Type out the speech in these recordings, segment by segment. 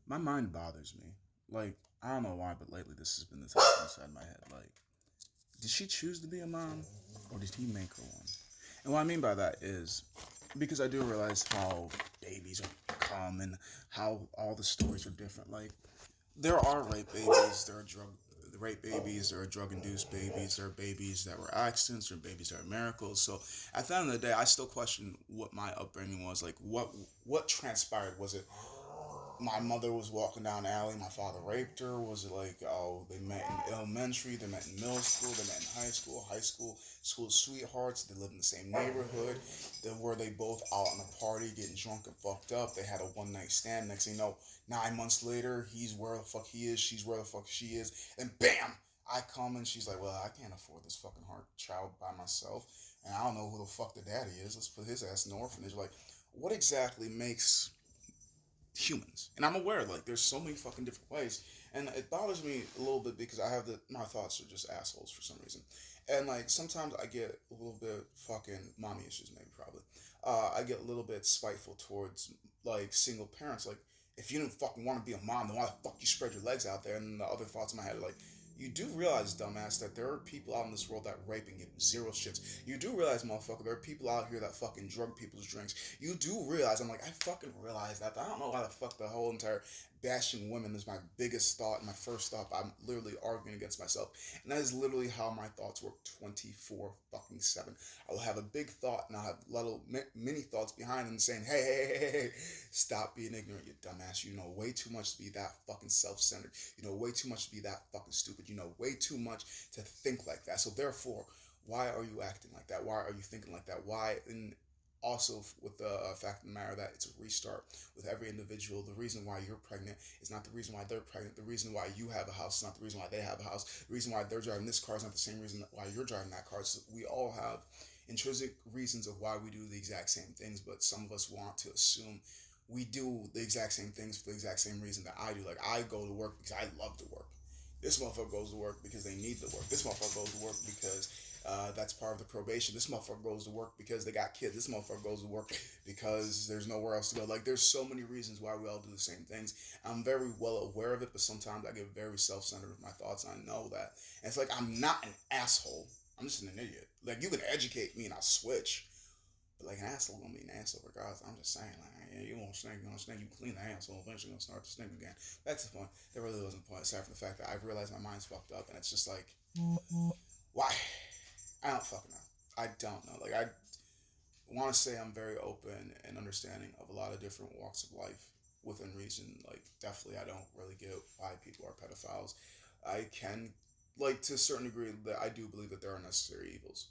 My mind bothers me. Like, I don't know why, but lately this has been the top inside my head. Like, did she choose to be a mom, or did he make her one? And what I mean by that is because I do realize how babies are come and how all the stories are different. Like, there are rape babies, there are rape babies, there are drug induced babies, there are babies that were accidents, there are babies that are miracles. So at the end of the day, I still question what my upbringing was. Like, what transpired? Was it my mother was walking down the alley, my father raped her? Was it like, oh, they met in elementary, they met in middle school, they met in high school, school sweethearts, they lived in the same neighborhood, then were they both out on a party getting drunk and fucked up, they had a one night stand, next thing you know, 9 months later, he's where the fuck he is, she's where the fuck she is, and bam! I come and she's like, well, I can't afford this fucking heart child by myself, and I don't know who the fuck the daddy is, let's put his ass in the orphanage. Like, what exactly makes humans? And I'm aware, like, there's so many fucking different ways, and it bothers me a little bit because I have my thoughts are just assholes for some reason, and like sometimes I get a little bit fucking mommy issues, maybe probably. I get a little bit spiteful towards like single parents. Like, if you didn't fucking want to be a mom, then why the fuck you spread your legs out there? And the other thoughts in my head are like, you do realize, dumbass, that there are people out in this world that rape and give zero shits. You do realize, motherfucker, there are people out here that fucking drug people's drinks. You do realize, I'm like, I fucking realize that. I don't know why the fuck the whole entire bashing women is my biggest thought, my first thought. I'm literally arguing against myself. And that is literally how my thoughts work 24 fucking 7. I'll have a big thought and I'll have little mini thoughts behind them saying, hey, stop being ignorant, you dumbass. You know way too much to be that fucking self-centered. You know way too much to be that fucking stupid. You know way too much to think like that. So therefore, why are you acting like that? Why are you thinking like that? Why? And also with the fact of the matter that it's a restart with every individual. The reason why you're pregnant is not the reason why they're pregnant. The reason why you have a house is not the reason why they have a house. The reason why they're driving this car is not the same reason why you're driving that car. So we all have intrinsic reasons of why we do the exact same things, but some of us want to assume we do the exact same things for the exact same reason that I do. Like, I go to work because I love to work. This motherfucker goes to work because they need to work. This motherfucker goes to work because that's part of the probation. This motherfucker goes to work because they got kids. This motherfucker goes to work because there's nowhere else to go. Like, there's so many reasons why we all do the same things. I'm very well aware of it, but sometimes I get very self-centered with my thoughts, and I know that. And it's like, I'm not an asshole. I'm just an idiot. Like, you can educate me and I'll switch. But like, an asshole gonna be an asshole regardless. I'm just saying, like, yeah, you won't stink, you won't stink, you clean the asshole, eventually gonna start to stink again. That's the point. There really wasn't a point, aside from the fact that I've realized my mind's fucked up, and it's just like, why? I don't fucking know. I don't know. Like, I want to say I'm very open and understanding of a lot of different walks of life within reason. Like, definitely, I don't really get why people are pedophiles. I can, like, to a certain degree, that I do believe that there are necessary evils.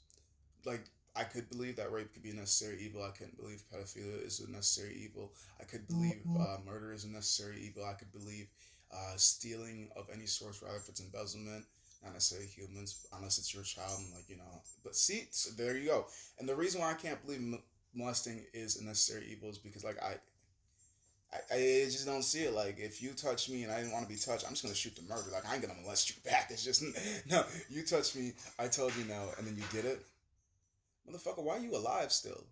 Like, I could believe that rape could be a necessary evil. I couldn't believe pedophilia is a necessary evil. I could believe murder is a necessary evil. I could believe stealing of any source, rather if it's embezzlement, not necessarily humans, unless it's your child, and like, you know. But see, so there you go. And the reason why I can't believe molesting is a necessary evil is because like I just don't see it. Like, if you touch me and I didn't want to be touched, I'm just gonna shoot the murder. Like, I ain't gonna molest you back. It's just no. You touched me, I told you no, and then you did it, motherfucker, why are you alive still?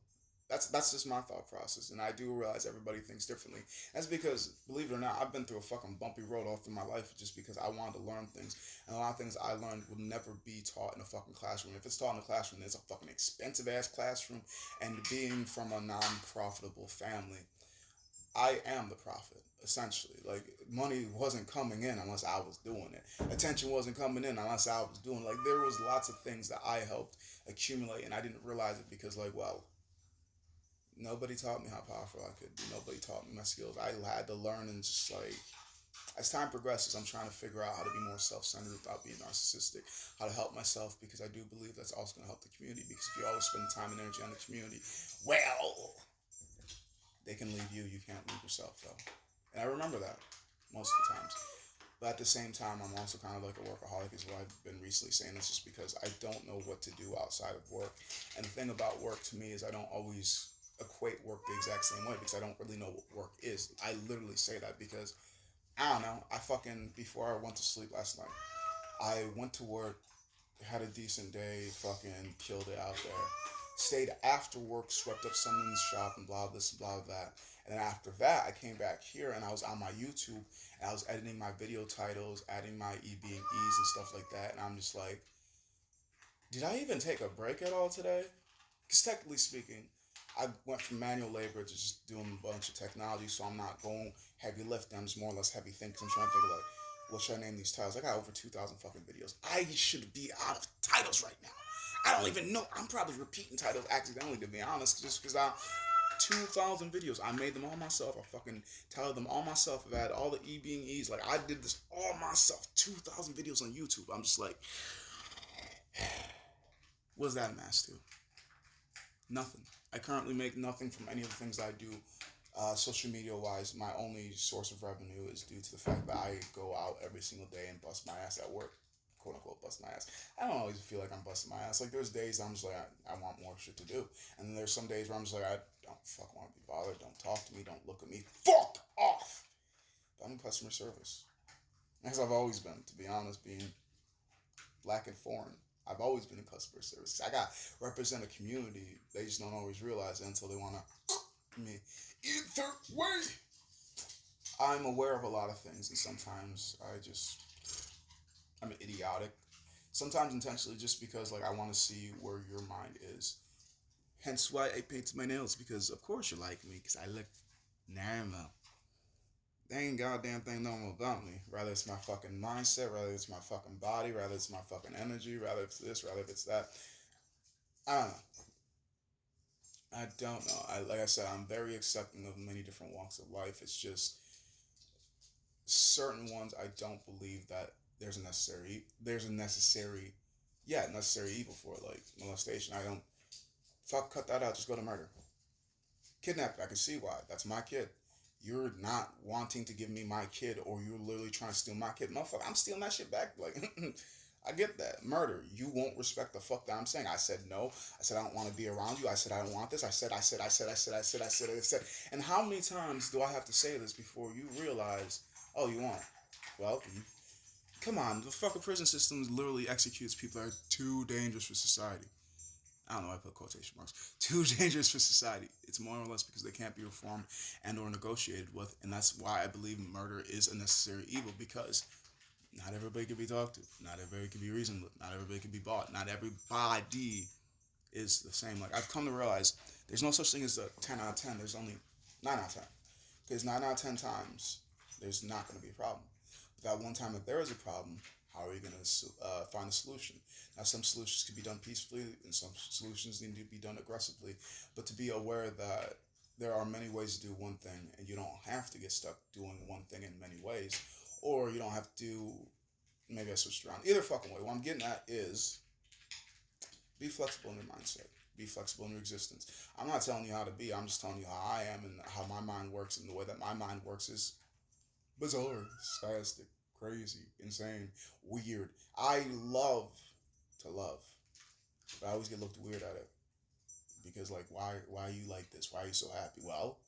That's just my thought process, and I do realize everybody thinks differently. That's because, believe it or not, I've been through a fucking bumpy road all through my life just because I wanted to learn things, and a lot of things I learned will never be taught in a fucking classroom. If it's taught in a classroom, it's a fucking expensive ass classroom, and being from a non-profitable family, I am the prophet, essentially. Like, money wasn't coming in unless I was doing it. Attention wasn't coming in unless I was doing it. Like, there was lots of things that I helped accumulate, and I didn't realize it because, like, well, nobody taught me how powerful I could be. Nobody taught me my skills. I had to learn, and just like, as time progresses, I'm trying to figure out how to be more self-centered without being narcissistic, how to help myself, because I do believe that's also going to help the community, because if you always spend time and energy on the community, well, they can leave you. You can't leave yourself, though. And I remember that most of the times. But at the same time, I'm also kind of like a workaholic, is what I've been recently saying. This just because I don't know what to do outside of work. And the thing about work to me is I don't always equate work the exact same way because I don't really know what work is. I literally say that because I don't know. I fucking, before I went to sleep last night, I went to work, had a decent day, fucking killed it out there. Stayed after work, swept up someone's shop and blah this, blah that. And then after that, I came back here and I was on my YouTube and I was editing my video titles, adding my E being E's and stuff like that. And I'm just like, did I even take a break at all today? Because technically speaking, I went from manual labor to just doing a bunch of technology, so I'm not going heavy lifting. I'm just more or less heavy thinking. I'm trying to think of like, what should I name these titles? I got over 2,000 fucking videos. I should be out of titles right now. I don't even know. I'm probably repeating titles accidentally, to be honest, just because 2,000 videos. I made them all myself. I fucking titled them all myself. I've had all the E being E's. Like, I did this all myself. 2,000 videos on YouTube. I'm just like, what does that amass to? Nothing. I currently make nothing from any of the things I do. Social media wise, my only source of revenue is due to the fact that I go out every single day and bust my ass at work. Quote unquote, bust my ass. I don't always feel like I'm busting my ass. Like, there's days I'm just like, I want more shit to do. And then there's some days where I'm just like, I don't fuck want to be bothered. Don't talk to me. Don't look at me. Fuck off! But I'm in customer service. As I've always been, to be honest, being black and foreign. I've always been in customer service. I got represent a community. They just don't always realize it until they want to me either way. I'm aware of a lot of things, and sometimes I'm idiotic. Sometimes intentionally, just because like I want to see where your mind is. Hence why I painted my nails, because of course you like me, because I look normal. They ain't goddamn thing normal about me. Rather it's my fucking mindset, rather it's my fucking body, rather it's my fucking energy, rather it's this, rather if it's that. I don't know. I don't know. Like I said, I'm very accepting of many different walks of life. It's just certain ones I don't believe that there's a necessary necessary evil for it, like molestation. I don't cut that out, just go to murder. Kidnapping, I can see why. That's my kid. You're not wanting to give me my kid, or you're literally trying to steal my kid. Motherfucker, I'm stealing that shit back. Like, I get that. Murder. You won't respect the fuck that I'm saying. I said no. I said I don't want to be around you. I said I don't want this. I said. And how many times do I have to say this before you realize, oh, you won't? Well, come on. The fucking prison system literally executes people that are too dangerous for society. I don't know why I put quotation marks. Too dangerous for society. It's more or less because they can't be reformed and or negotiated with, and that's why I believe murder is a necessary evil, because not everybody can be talked to. Not everybody can be reasoned with. Not everybody can be bought. Not everybody is the same. Like, I've come to realize there's no such thing as a 10 out of 10. There's only 9 out of 10. Because 9 out of 10 times, there's not going to be a problem. But that one time that there is a problem, how are you going to find a solution? Now, some solutions can be done peacefully, and some solutions need to be done aggressively. But to be aware that there are many ways to do one thing, and you don't have to get stuck doing one thing in many ways, or you don't have to. Maybe I switched around. Either fucking way. What I'm getting at is be flexible in your mindset. Be flexible in your existence. I'm not telling you how to be. I'm just telling you how I am and how my mind works. And the way that my mind works is bizarre, spastic, crazy, insane, weird. I love to love, but I always get looked weird at it. Because, like, why are you like this? Why are you so happy? Well,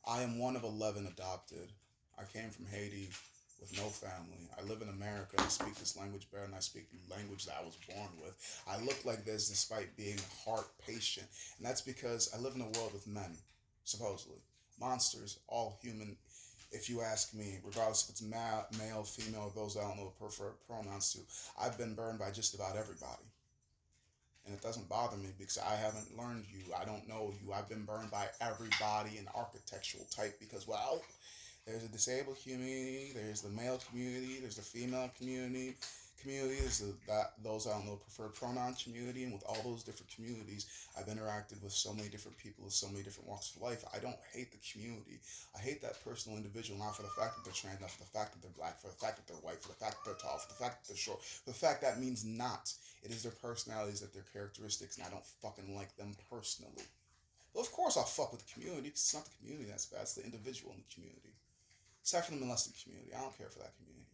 I am one of 11 adopted. I came from Haiti with no family. I live in America. I speak this language better than I speak the language that I was born with. I look like this despite being heart patient. And that's because I live in a world with men, supposedly. Monsters, all human, if you ask me, regardless if it's male, female, or those I don't know the preferred pronouns to. I've been burned by just about everybody. And it doesn't bother me because I haven't learned you. I don't know you. I've been burned by everybody in architectural type because, well, there's a disabled community, there's the male community, there's the female community, there's those I don't know preferred pronoun community, and with all those different communities, I've interacted with so many different people with so many different walks of life. I don't hate the community. I hate that personal individual, not for the fact that they're trans, not for the fact that they're black, for the fact that they're white, for the fact that they're tall, for the fact that they're short, for the fact that means not. It is their personalities, that their characteristics, and I don't fucking like them personally. Well, of course I'll fuck with the community, because it's not the community that's bad, it's the individual in the community. Aside from the molested community, I don't care for that community.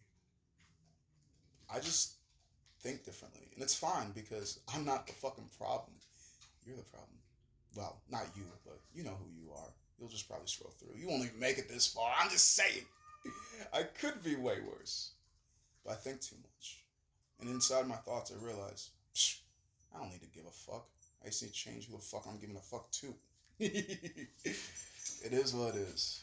I just think differently. And it's fine because I'm not the fucking problem. You're the problem. Well, not you, but you know who you are. You'll just probably scroll through. You won't even make it this far. I'm just saying. I could be way worse. But I think too much. And inside my thoughts, I realize, I don't need to give a fuck. I just need to change who the fuck I'm giving a fuck to. It is what it is.